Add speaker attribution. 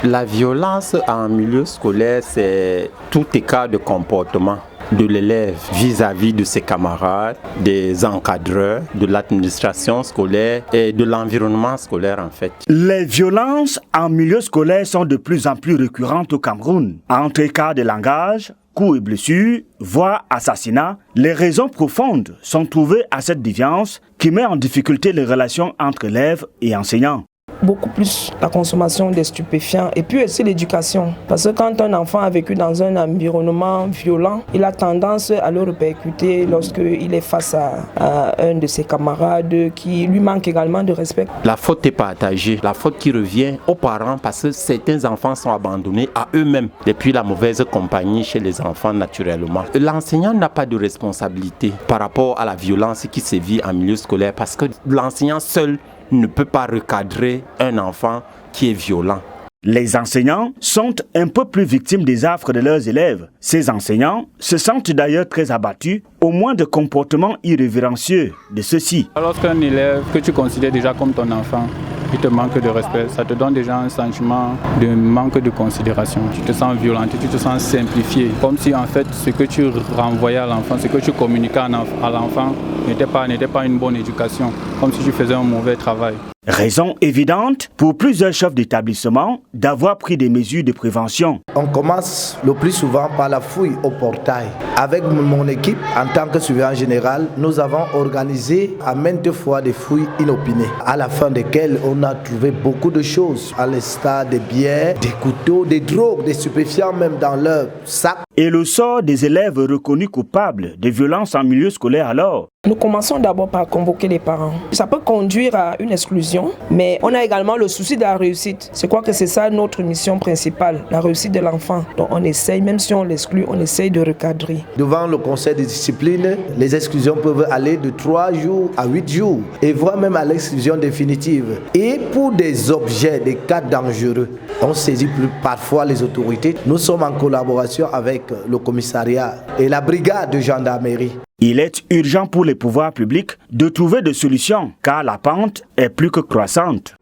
Speaker 1: La violence en milieu scolaire, c'est tout écart de comportement de l'élève vis-à-vis de ses camarades, des encadreurs, de l'administration scolaire et de l'environnement scolaire en fait.
Speaker 2: Les violences en milieu scolaire sont de plus en plus récurrentes au Cameroun. Entre écarts de langage, coups et blessures, voire assassinats, les raisons profondes sont trouvées à cette déviance qui met en difficulté les relations entre élèves et enseignants.
Speaker 3: Beaucoup plus la consommation des stupéfiants et puis aussi l'éducation. Parce que quand un enfant a vécu dans un environnement violent, il a tendance à le répercuter lorsqu'il est face à un de ses camarades qui lui manque également de respect.
Speaker 1: La faute est partagée, la faute qui revient aux parents parce que certains enfants sont abandonnés à eux-mêmes depuis la mauvaise compagnie chez les enfants naturellement. L'enseignant n'a pas de responsabilité par rapport à la violence qui sévit en milieu scolaire parce que l'enseignant seul ne peut pas recadrer un enfant qui est violent.
Speaker 2: Les enseignants sont un peu plus victimes des affres de leurs élèves. Ces enseignants se sentent d'ailleurs très abattus au moins de comportements irrévérencieux de ceux-ci.
Speaker 4: Lorsqu'un élève que tu considères déjà comme ton enfant, il te manque de respect, ça te donne déjà un sentiment de manque de considération. Tu te sens violenté, tu te sens simplifié, comme si en fait ce que tu renvoyais à l'enfant, ce que tu communiquais à l'enfant n'était pas une bonne éducation, comme si tu faisais un mauvais travail.
Speaker 2: Raison évidente pour plusieurs chefs d'établissement d'avoir pris des mesures de prévention.
Speaker 5: On commence le plus souvent par la fouille au portail. Avec mon équipe, en tant que surveillant général, nous avons organisé à maintes fois des fouilles inopinées, à la fin desquelles on a trouvé beaucoup de choses, à l'instar des bières, des couteaux, des drogues, des stupéfiants même dans leur sac.
Speaker 2: Et le sort des élèves reconnus coupables de violences en milieu scolaire alors?
Speaker 3: Nous commençons d'abord par convoquer les parents. Ça peut conduire à une exclusion, mais on a également le souci de la réussite. Je crois que c'est ça notre mission principale, la réussite de l'enfant. Donc on essaye, même si on l'exclut, on essaye de recadrer.
Speaker 5: Devant le conseil de discipline, les exclusions peuvent aller de 3 jours à 8 jours, et voire même à l'exclusion définitive. Et pour des objets, des cas dangereux, on saisit parfois les autorités. Nous sommes en collaboration avec le commissariat et la brigade de gendarmerie.
Speaker 2: Il est urgent pour les pouvoirs publics de trouver des solutions car la pente est plus que croissante.